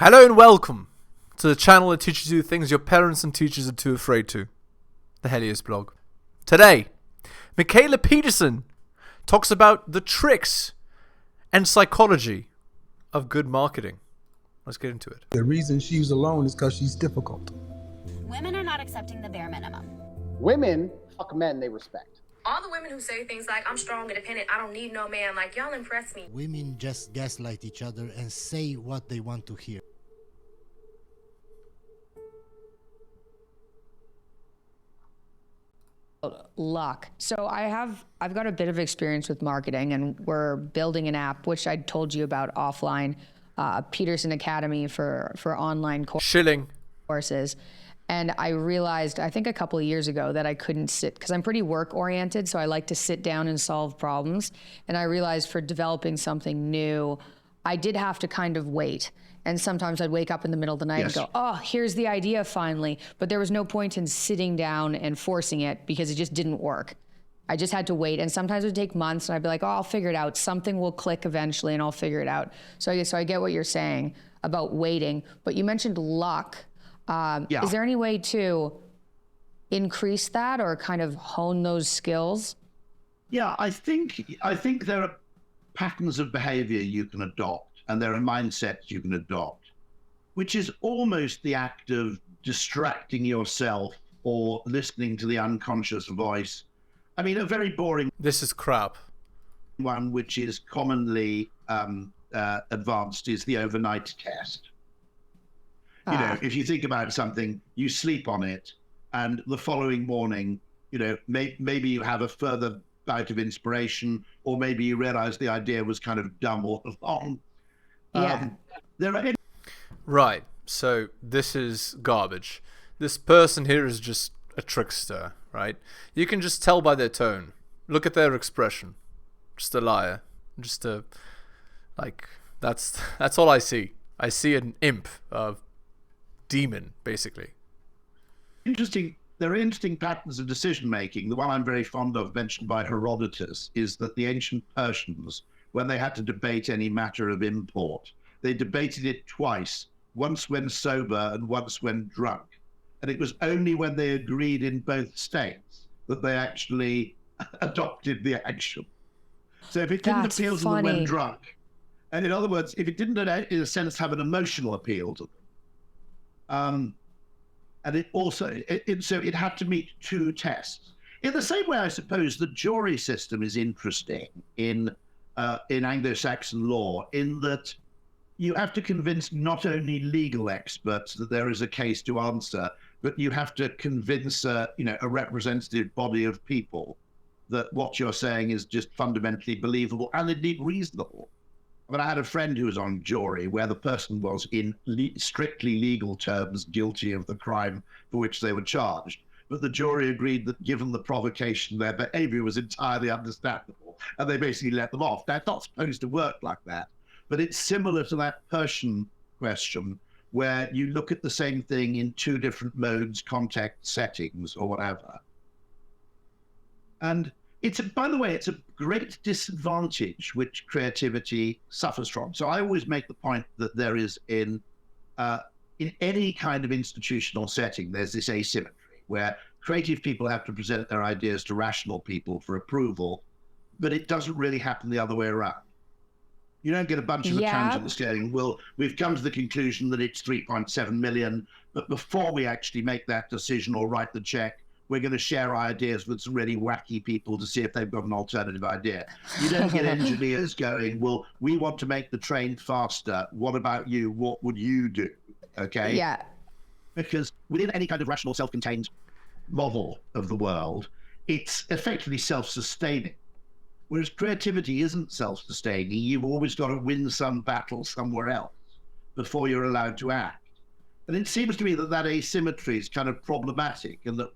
Hello and welcome to the channel that teaches you things your parents and teachers are too afraid to. The heliosblog. Today, Mikhaila Peterson talks about the tricks and psychology of good marketing. Let's get into it. The reason she's alone is because she's difficult. Women are not accepting the bare minimum. Women fuck men they respect. All the women who say things like, I'm strong, independent, I don't need no man, like, y'all impress me. Women just gaslight each other and say what they want to hear. Luck. So I've got a bit of experience with marketing, and we're building an app, which I told you about offline, Peterson Academy for online courses. And I realized, I think a couple of years ago, that I couldn't sit, because I'm pretty work oriented, so I like to sit down and solve problems. And I realized for developing something new, I did have to kind of wait. And sometimes I'd wake up in the middle of the night and go, oh, here's the idea finally. But there was no point in sitting down and forcing it because it just didn't work. I just had to wait. And sometimes it would take months and I'd be like, oh, I'll figure it out. Something will click eventually and I'll figure it out. So I get what you're saying about waiting. But you mentioned luck. Is there any way to increase that or kind of hone those skills? Yeah, I think there are patterns of behavior you can adopt, and there are mindsets you can adopt, which is almost the act of distracting yourself or listening to the unconscious voice. I mean, a very boring This is crap. one, which is commonly advanced, is the overnight test. You know, if you think about something, you sleep on it, and the following morning, you know, maybe you have a further bout of inspiration, or maybe you realize the idea was kind of dumb all along. Right, so this is garbage. This person here is just a trickster, right? You can just tell by their tone. Look at their expression. Just a liar. Just a, like, that's all I see. I see an imp, a demon, basically. There are interesting patterns of decision making. The one I'm very fond of, mentioned by Herodotus, is that the ancient Persians, when they had to debate any matter of import, they debated it twice, once when sober and once when drunk. And it was only when they agreed in both states that they actually adopted the action. So if it didn't appeal to them when drunk, and in other words, if it didn't, in a sense, have an emotional appeal to them, and it also, so it had to meet two tests. In the same way, I suppose, the jury system is interesting in Anglo-Saxon law, in that you have to convince not only legal experts that there is a case to answer, but you have to convince a representative body of people that what you're saying is just fundamentally believable and indeed reasonable. I mean, I had a friend who was on jury where the person was, in strictly legal terms, guilty of the crime for which they were charged. But the jury agreed that given the provocation, their behavior was entirely understandable, and they basically let them off. Now, it's not supposed to work like that, but it's similar to that Persian question where you look at the same thing in two different modes, context, settings, or whatever. And by the way, it's a great disadvantage which creativity suffers from. So I always make the point that there is in any kind of institutional setting, there's this asymmetry where creative people have to present their ideas to rational people for approval, but it doesn't really happen the other way around. You don't get a bunch of accountants saying, well, we've come to the conclusion that it's 3.7 million, but before we actually make that decision or write the check, we're going to share ideas with some really wacky people to see if they've got an alternative idea. You don't get engineers going, well, we want to make the train faster. What about you? What would you do? Okay? Yeah. Because within any kind of rational, self-contained model of the world, it's effectively self-sustaining. Whereas creativity isn't self-sustaining. You've always got to win some battle somewhere else before you're allowed to act. And it seems to me that asymmetry is kind of problematic, and that,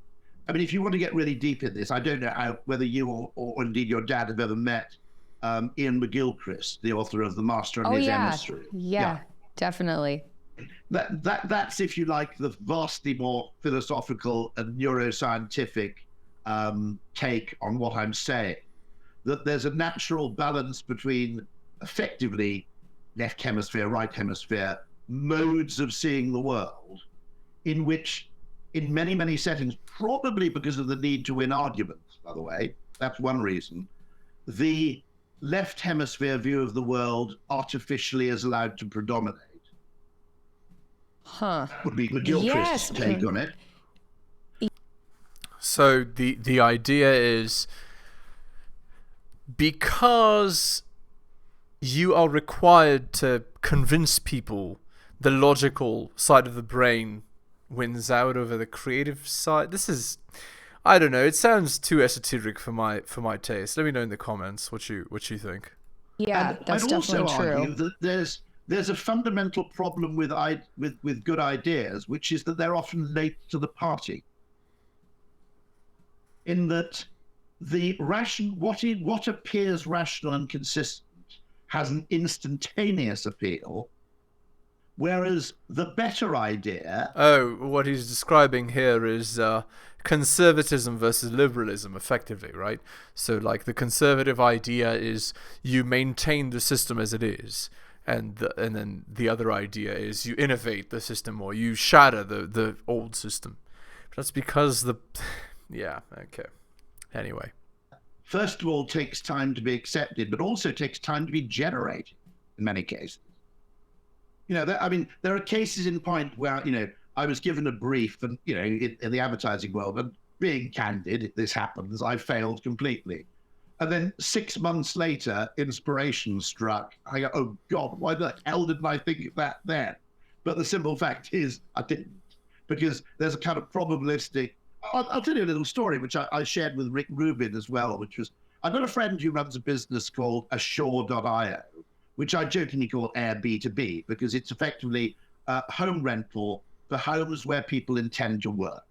I mean, if you want to get really deep in this, I don't know whether you or indeed your dad have ever met Ian McGilchrist, the author of The Master and His Emissary. Yeah, definitely. That's, if you like, the vastly more philosophical and neuroscientific take on what I'm saying. That there's a natural balance between effectively left hemisphere, right hemisphere, modes of seeing the world in which, in many, many settings, probably because of the need to win arguments, by the way, that's one reason, the left hemisphere view of the world artificially is allowed to predominate. Huh. Would be McGilchrist's take on it. So the idea is, because you are required to convince people the logical side of the brain wins out over the creative side. This is, I don't know, it sounds too esoteric for my taste. Let me know in the comments what you think. Yeah, And that's I'd definitely also true. argue that there's a fundamental problem with good ideas, which is that they're often late to the party. In that what appears rational and consistent has an instantaneous appeal, whereas the better idea... Oh, what he's describing here is conservatism versus liberalism, effectively, right? So, like, the conservative idea is you maintain the system as it is, and then the other idea is you innovate the system or you shatter the old system. That's because yeah, okay. Anyway. First of all, takes time to be accepted, but also takes time to be generated in many cases. There are cases in point where, I was given a brief and, in the advertising world, and being candid, this happens, I failed completely. And then 6 months later, inspiration struck. I go, oh God, why the hell didn't I think of that then? But the simple fact is I didn't, because there's a kind of probabilistic... I'll tell you a little story, which I shared with Rick Rubin as well, which was, I've got a friend who runs a business called Assure.io, which I jokingly call Airbnb, because it's effectively home rental for homes where people intend to work.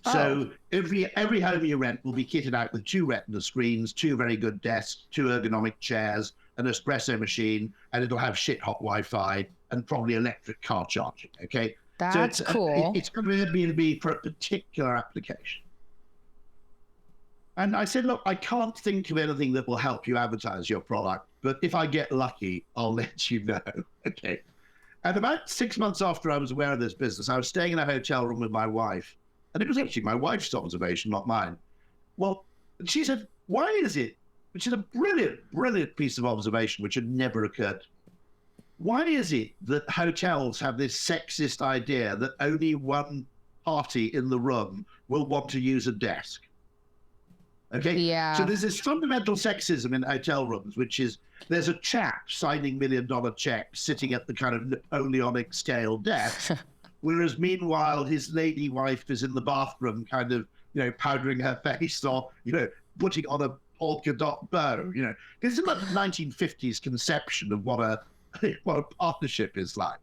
Oh. So every home you rent will be kitted out with 2 retina screens, 2 very good desks, 2 ergonomic chairs, an espresso machine, and it'll have shit-hot Wi-Fi and probably electric car charging, okay? That's cool. It's going to be for a particular application. And I said, look, I can't think of anything that will help you advertise your product, but if I get lucky, I'll let you know. Okay. And about 6 months after I was aware of this business, I was staying in a hotel room with my wife. And it was actually my wife's observation, not mine. Well, she said, why is it, which is a brilliant, brilliant piece of observation, which had never occurred to me. Why is it that hotels have this sexist idea that only one party in the room will want to use a desk? Okay. Yeah. So there's this fundamental sexism in hotel rooms, which is there's a chap signing $1 million checks sitting at the kind of Napoleonic scale desk, whereas meanwhile his lady wife is in the bathroom, kind of powdering her face or putting on a polka dot bow. It's about the 1950s conception of what a partnership is like.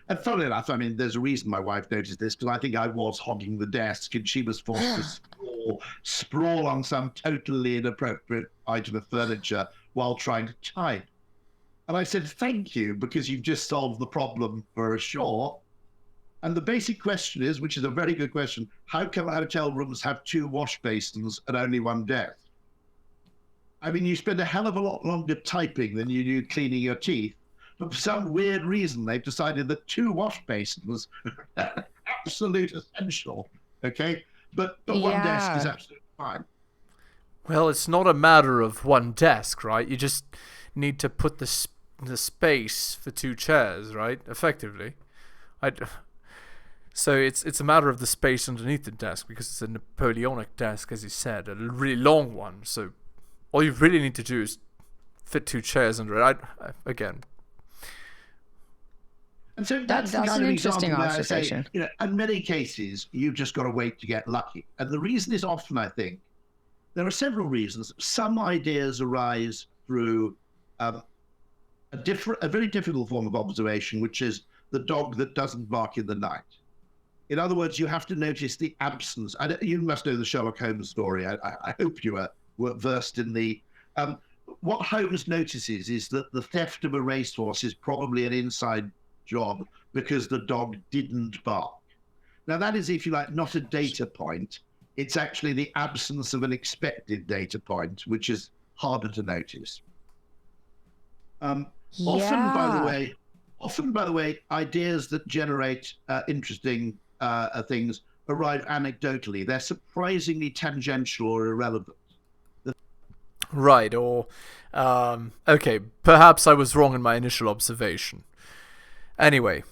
And funnily enough, there's a reason my wife noticed this, because I think I was hogging the desk and she was forced to sprawl on some totally inappropriate item of furniture while trying to type. And I said, thank you, because you've just solved the problem for sure. And the basic question is, which is a very good question, how come hotel rooms have 2 wash basins and only 1 desk? You spend a hell of a lot longer typing than you do cleaning your teeth. But for some weird reason, they've decided that 2 wash basins are absolute essential, okay? But 1 desk is absolutely fine. Well, it's not a matter of 1 desk, right? You just need to put the space for 2 chairs, right? Effectively. So it's a matter of the space underneath the desk, because it's a Napoleonic desk, as you said, a really long one. So all you really need to do is fit 2 chairs under it. Again... And so that's an interesting observation. In many cases, you've just got to wait to get lucky. And the reason is often, I think, there are several reasons. Some ideas arise through a very difficult form of observation, which is the dog that doesn't bark in the night. In other words, you have to notice the absence. You must know the Sherlock Holmes story. I hope you were versed in the... what Holmes notices is that the theft of a racehorse is probably an inside job because the dog didn't bark. Now that is, if you like, not a data point. It's actually the absence of an expected data point, which is harder to notice. Often, by the way, Often, by the way, ideas that generate interesting things arrive anecdotally. They're surprisingly tangential or irrelevant. Right, or okay, perhaps I was wrong in my initial observation. Anyway,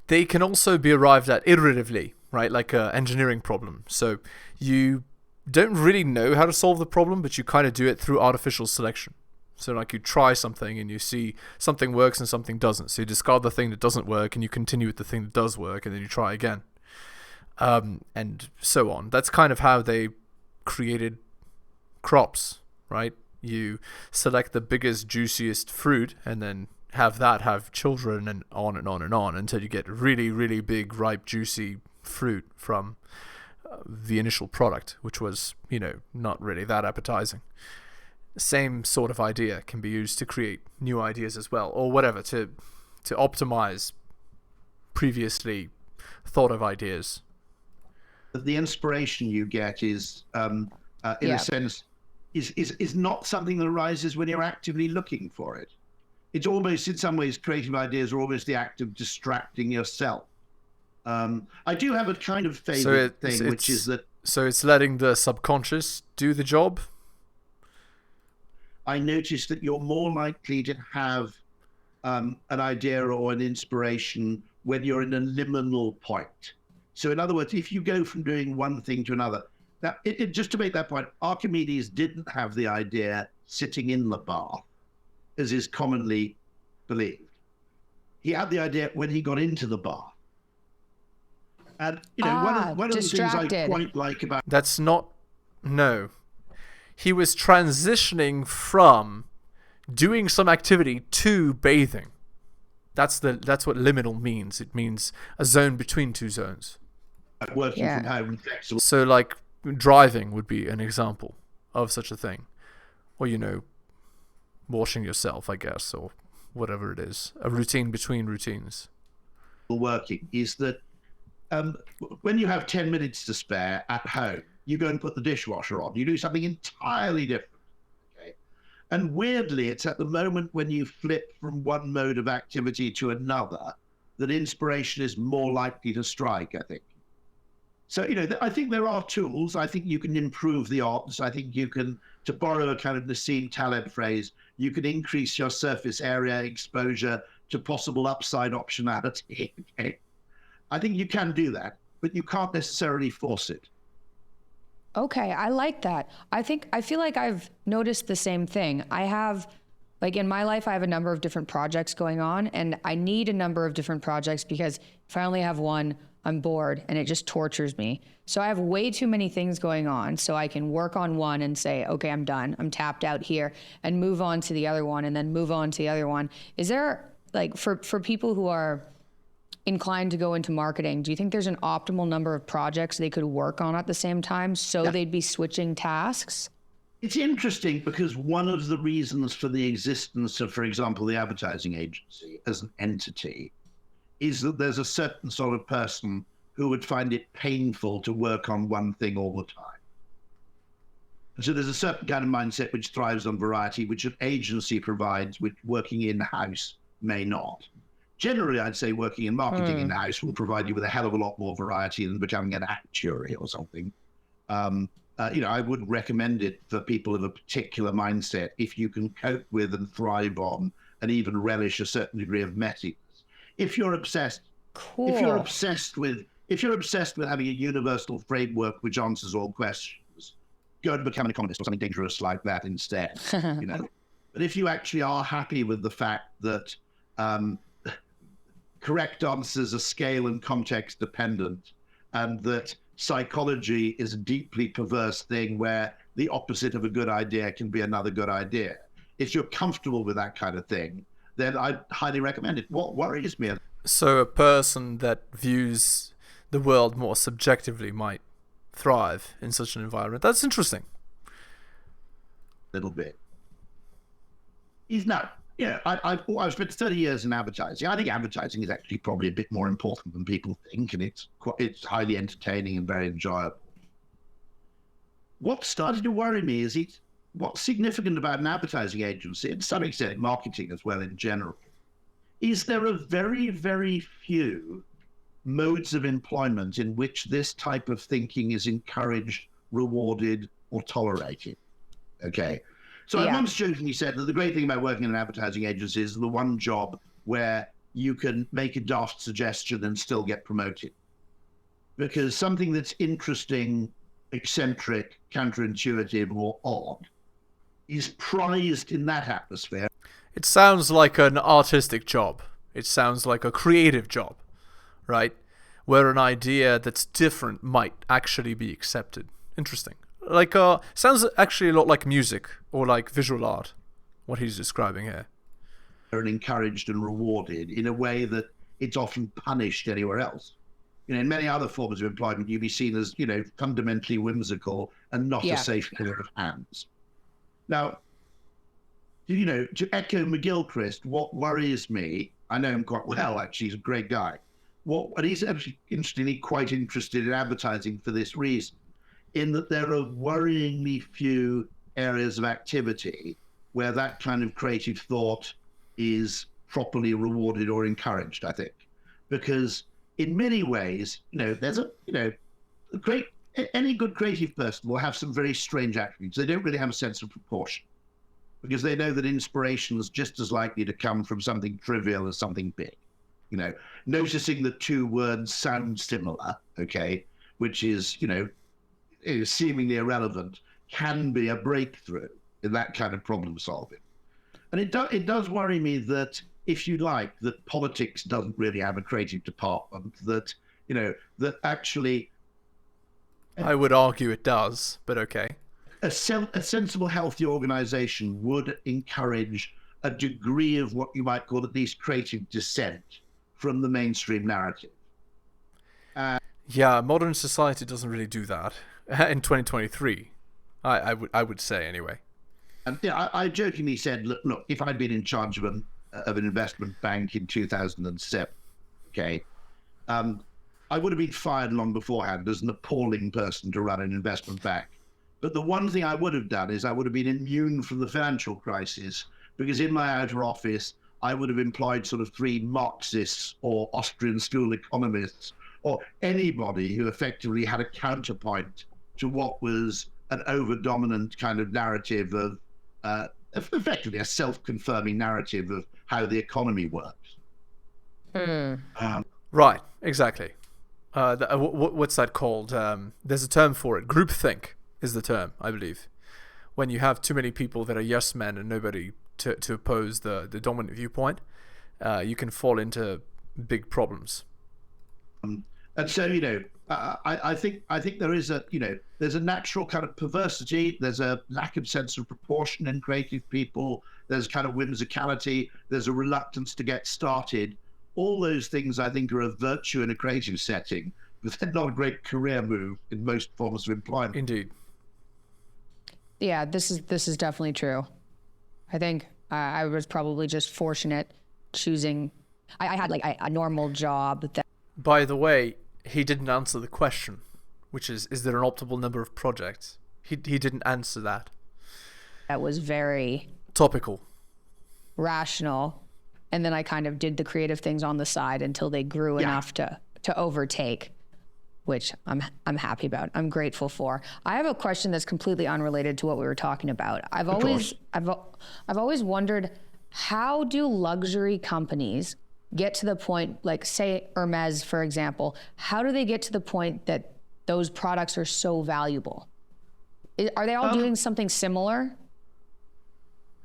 they can also be arrived at iteratively, right, like an engineering problem. So you don't really know how to solve the problem, but you kind of do it through artificial selection. So like you try something and you see something works and something doesn't. So you discard the thing that doesn't work and you continue with the thing that does work, and then you try again. And so on. That's kind of how they created crops, right? You select the biggest, juiciest fruit and then have children, and on and on and on until you get really, really big, ripe, juicy fruit from the initial product, which was, not really that appetizing. Same sort of idea can be used to create new ideas as well, or whatever, to optimize previously thought of ideas. The inspiration you get is, in a sense, is not something that arises when you're actively looking for it. It's almost, in some ways, creative ideas are almost the act of distracting yourself. I do have a kind of favorite thing, which is that... So it's letting the subconscious do the job? I noticed that you're more likely to have an idea or an inspiration when you're in a liminal point. So in other words, if you go from doing one thing to another, now, just to make that point, Archimedes didn't have the idea sitting in the bath, as is commonly believed. He had the idea when he got into the bath. And, one of the things I quite like about... That's not... No. He was transitioning from doing some activity to bathing. That's what liminal means. It means a zone between two zones. Working from home. So like driving would be an example of such a thing. Or, washing yourself, I guess, or whatever it is. A routine between routines. Working is that when you have 10 minutes to spare at home, you go and put the dishwasher on. You do something entirely different. Okay? And weirdly, it's at the moment when you flip from one mode of activity to another that inspiration is more likely to strike, I think. So, I think there are tools. I think you can improve the odds. I think you can, to borrow a kind of Nassim Taleb phrase, you can increase your surface area exposure to possible upside optionality. Okay? I think you can do that, but you can't necessarily force it. Okay, I like that. I feel like I've noticed the same thing. I have, like in my life, I have a number of different projects going on, and I need a number of different projects because if I only have one, I'm bored and it just tortures me. So I have way too many things going on, so I can work on one and say, okay, I'm done. I'm tapped out here, and move on to the other one, and then move on to the other one. Is there, like, for people who are inclined to go into marketing, do you think there's an optimal number of projects they could work on at the same time so they'd be switching tasks? It's interesting because one of the reasons for the existence of, for example, the advertising agency as an entity is that there's a certain sort of person who would find it painful to work on one thing all the time. So there's a certain kind of mindset which thrives on variety, which an agency provides, which working in-house may not. Generally, I'd say working in marketing in-house will provide you with a hell of a lot more variety than becoming an actuary or something. I would recommend it for people of a particular mindset if you can cope with and thrive on and even relish a certain degree of messiness. If you're obsessed, if you're obsessed with having a universal framework which answers all questions, go and become an economist or something dangerous like that instead. But if you actually are happy with the fact that correct answers are scale and context dependent, and that psychology is a deeply perverse thing where the opposite of a good idea can be another good idea. If you're comfortable with that kind of thing, then I'd highly recommend it. What worries me... So a person that views the world more subjectively might thrive in such an environment. That's interesting. Little bit. I've spent 30 years in advertising. I think advertising is actually probably a bit more important than people think, and it's highly entertaining and very enjoyable. What started to worry me is what's significant about an advertising agency, and to some extent marketing as well in general, is there are very, very few modes of employment in which this type of thinking is encouraged, rewarded, or tolerated. Okay. So I once jokingly said that the great thing about working in an advertising agency is the one job where you can make a daft suggestion and still get promoted. Because something that's interesting, eccentric, counterintuitive, or odd is prized in that atmosphere. It sounds like an artistic job. It sounds like a creative job, right? Where an idea that's different might actually be accepted. Interesting. Like, sounds actually a lot like music or like visual art, what he's describing here. And encouraged and rewarded in a way that it's often punished anywhere else. You know, in many other forms of employment, you'd be seen as, you know, fundamentally whimsical and not a safe pair of hands. Now, you know, to echo McGilchrist, what worries me, I know him quite well, actually, he's a great guy. And he's actually, interestingly, quite interested in advertising for this reason, in that there are worryingly few areas of activity where that kind of creative thought is properly rewarded or encouraged, I think. Because in many ways, you know, there's any good creative person will have some very strange attributes. They don't really have a sense of proportion because they know that inspiration is just as likely to come from something trivial as something big. You know, noticing that two words sound similar, okay, which is, you know, is seemingly irrelevant, can be a breakthrough in that kind of problem solving. And it does worry me that, if you like, that politics doesn't really have a creative department, that, you know, that actually... I would argue it does, but okay. A sensible, healthy organization would encourage a degree of what you might call at least creative dissent from the mainstream narrative. Yeah, modern society doesn't really do that. In 2023, I would say anyway. And yeah, I jokingly said, look, if I'd been in charge of an investment bank in 2007, okay, I would have been fired long beforehand as an appalling person to run an investment bank. But the one thing I would have done is I would have been immune from the financial crisis, because in my outer office, I would have employed sort of 3 Marxists or Austrian school economists or anybody who effectively had a counterpoint to what was an over-dominant kind of narrative of, effectively a self-confirming narrative of how the economy works. Right, exactly. What's that called? There's a term for it. Groupthink is the term, I believe. When you have too many people that are yes men and nobody to oppose the dominant viewpoint, you can fall into big problems. And so, you know, I think there is there's a natural kind of perversity. There's a lack of sense of proportion in creative people. There's kind of whimsicality. There's a reluctance to get started. All those things, I think, are a virtue in a creative setting, but they're not a great career move in most forms of employment. Indeed. Yeah, this is definitely true. I think I was probably just fortunate choosing. I had like a normal job. By the way, he didn't answer the question, which is there an optimal number of projects? He didn't answer that. That was very topical, rational, and then I kind of did the creative things on the side until they grew enough to overtake, which I'm happy about. I'm grateful for. I have a question that's completely unrelated to what we were talking about. I've always wondered, how do luxury companies get to the point, like say Hermes, for example, how do they get to the point that those products are so valuable? Are they all doing something similar?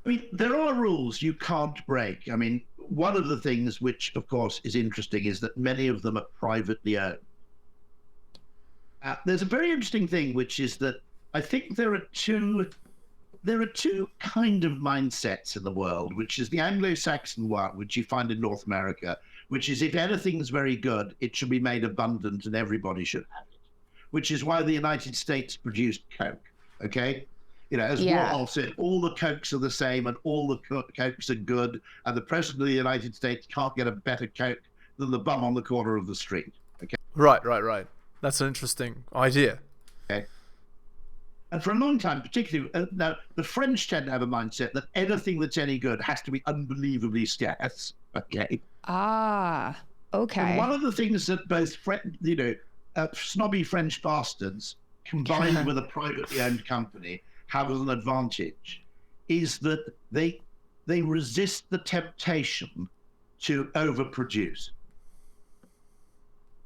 I mean, there are rules you can't break. I mean, one of the things which, of course, is interesting is that many of them are privately owned. There's a very interesting thing, which is that I think there are two kind of mindsets in the world, which is the Anglo-Saxon one, which you find in North America, which is if anything's very good, it should be made abundant and everybody should have it, which is why the United States produced Coke, okay? You know, as Warhol said, all the Cokes are the same and all the Cokes are good, and the President of the United States can't get a better Coke than the bum on the corner of the street, okay? Right. That's an interesting idea. Okay. And for a long time, particularly, now the French tend to have a mindset that anything that's any good has to be unbelievably scarce. Okay. Ah, okay. And one of the things that both, snobby French bastards combined with a privately owned company have as an advantage is that they resist the temptation to overproduce.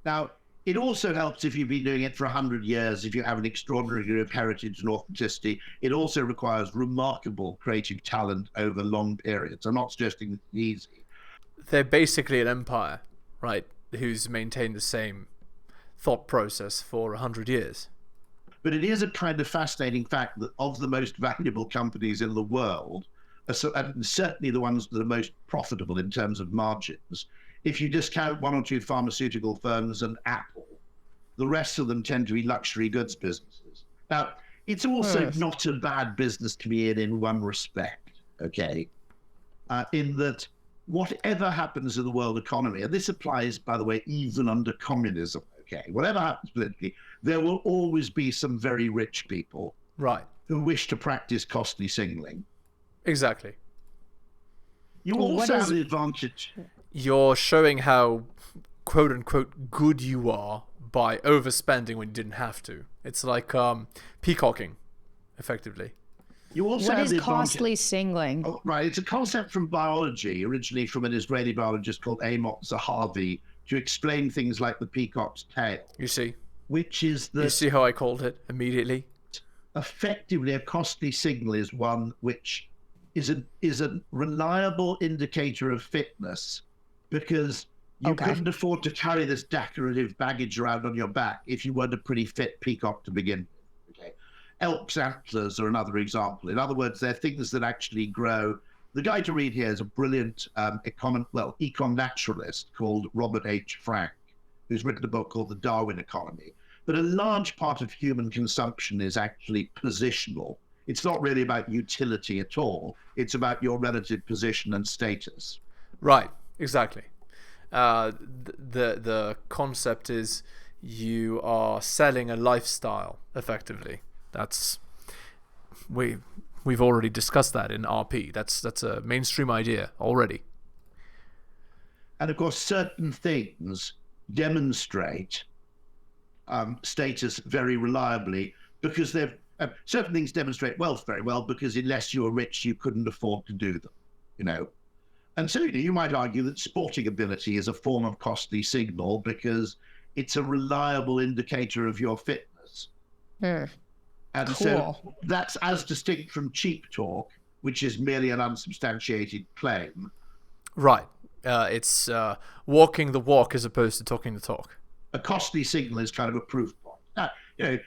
Now, it also helps if you've been doing it for 100 years, if you have an extraordinary degree of heritage and authenticity. It also requires remarkable creative talent over long periods. I'm not suggesting it's easy. They're basically an empire, right, who's maintained the same thought process for 100 years. But it is a kind of fascinating fact that of the most valuable companies in the world, and certainly the ones that are most profitable in terms of margins, if you discount one or two pharmaceutical firms and Apple, the rest of them tend to be luxury goods businesses. Now, it's also not a bad business to be in one respect, okay? In that whatever happens in the world economy, and this applies, by the way, even under communism, okay? Whatever happens politically, there will always be some very rich people who wish to practice costly signaling. Exactly. You also have the advantage. You're showing how, quote unquote, good you are by overspending when you didn't have to. It's like peacocking, effectively. You also what have is the costly signaling? Oh, right, it's a concept from biology, originally from an Israeli biologist called Amos Zahavi, to explain things like the peacock's tail. You see? Which is the... You see how I called it immediately? Effectively, a costly signal is one which is a reliable indicator of fitness, because you couldn't afford to carry this decorative baggage around on your back if you weren't a pretty fit peacock to begin with. Okay. Elk's antlers are another example. In other words, they're things that actually grow. The guy to read here is a brilliant econ naturalist called Robert H. Frank, who's written a book called The Darwin Economy. But a large part of human consumption is actually positional. It's not really about utility at all. It's about your position and status. Right, exactly. The concept is you are selling a lifestyle, effectively. That's we've already discussed that in RP. That's a mainstream idea already. And of course, certain things demonstrate status very reliably because they've certain things demonstrate wealth very well because unless you were rich, you couldn't afford to do them, you know. And so you might argue that sporting ability is a form of costly signal because it's a reliable indicator of your fitness. And so that's as distinct from cheap talk, which is merely an unsubstantiated claim. Right. It's walking the walk as opposed to talking the talk. A costly signal is kind of a proof point. Now, you know,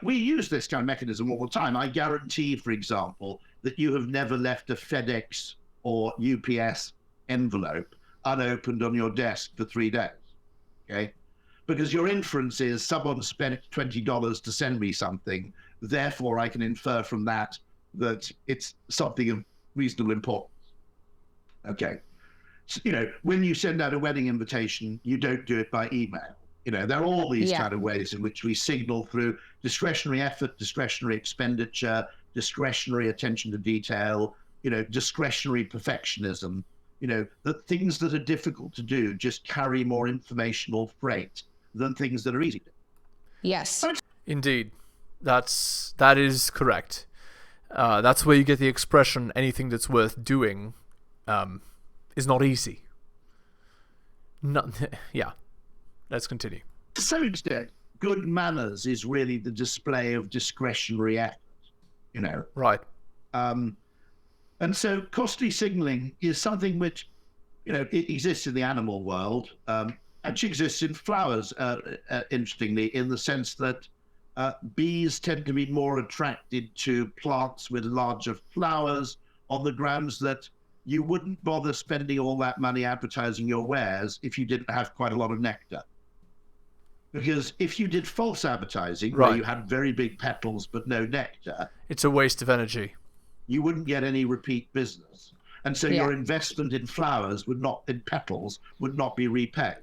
we use this kind of mechanism all the time. I guarantee, for example, that you have never left a FedEx or UPS envelope unopened on your desk for 3 days, okay? Because your inference is someone spent $20 to send me something, therefore I can infer from that that it's something of reasonable importance, okay? So, you know, when you send out a wedding invitation, you don't do it by email. You know, there are all these kind of ways in which we signal through discretionary effort, discretionary expenditure, discretionary attention to detail, you know, discretionary perfectionism, you know, that things that are difficult to do just carry more informational freight than things that are easy to do. Yes. Indeed. That is correct. That's where you get the expression, anything that's worth doing is not easy. Yeah. Let's continue. To some extent, good manners is really the display of discretionary effort, you know. Right. And so costly signaling is something which, you know, it exists in the animal world, actually exists in flowers, interestingly, in the sense that bees tend to be more attracted to plants with larger flowers on the grounds that you wouldn't bother spending all that money advertising your wares if you didn't have quite a lot of nectar. Because if you did false advertising, where you had very big petals but no nectar, it's a waste of energy. You wouldn't get any repeat business. And so your investment in flowers in petals would not be repaid.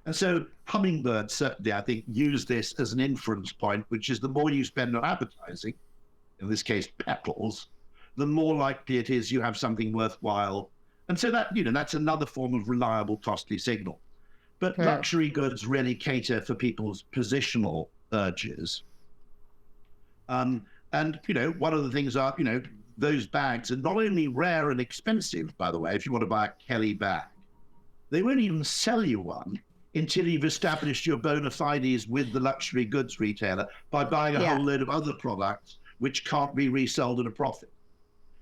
And so hummingbirds certainly, I think, use this as an inference point, which is the more you spend on advertising, in this case petals, the more likely it is you have something worthwhile. And so that, that's another form of reliable, costly signal. But luxury goods really cater for people's positional urges. And, one of the things are, those bags are not only rare and expensive, by the way, if you want to buy a Kelly bag, they won't even sell you one until you've established your bona fides with the luxury goods retailer by buying a whole load of other products which can't be resold at a profit.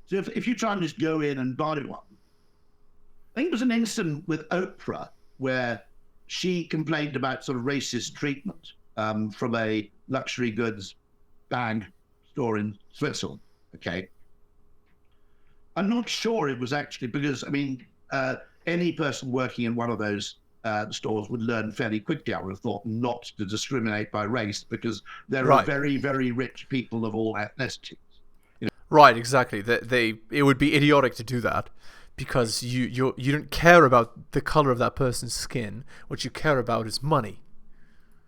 So if you try and just go in and buy one, I think there was an incident with Oprah where she complained about sort of racist treatment from a luxury goods bag store in Switzerland. Okay. I'm not sure it was actually because, any person working in one of those stores would learn fairly quickly, I would have thought, not to discriminate by race because there are very, very rich people of all ethnicities. Right, exactly. It would be idiotic to do that because you don't care about the color of that person's skin. What you care about is money.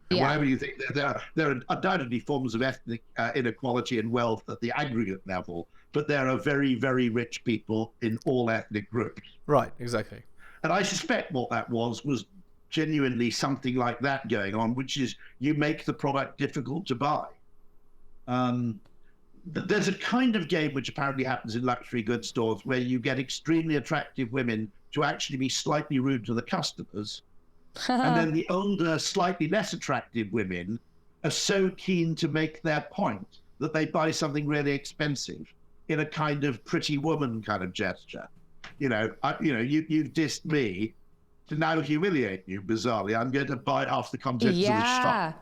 And whatever you think, there are undoubtedly forms of ethnic inequality and wealth at the aggregate level, but there are very, very rich people in all ethnic groups. Right, exactly. And I suspect what that was genuinely something like that going on, which is you make the product difficult to buy. There's a kind of game which apparently happens in luxury goods stores where you get extremely attractive women to actually be slightly rude to the customers. And then the older, slightly less attractive women are so keen to make their point that they buy something really expensive in a kind of pretty woman kind of gesture. You've dissed me to now humiliate you, bizarrely. I'm going to buy half the contents of the shop.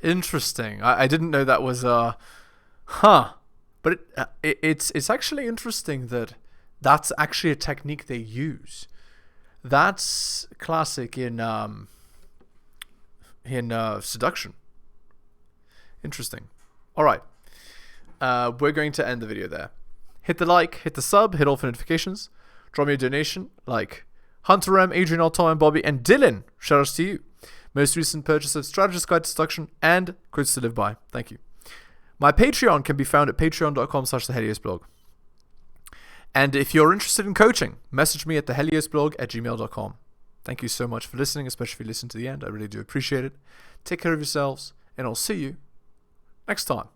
Interesting. I didn't know that was but it's actually interesting that that's actually a technique they use. That's classic in seduction. Interesting. All right. We're going to end the video there. Hit the like, hit the sub, hit all for notifications. Drop me a donation like Hunter M, Adrian Otto, and Bobby, and Dylan. Shout outs to you. Most recent purchase of Strategist Guide to Seduction and Quotes to Live By. Thank you. My Patreon can be found at patreon.com/theheliosblog. And if you're interested in coaching, message me at theheliosblog@gmail.com. Thank you so much for listening, especially if you listen to the end. I really do appreciate it. Take care of yourselves, and I'll see you next time.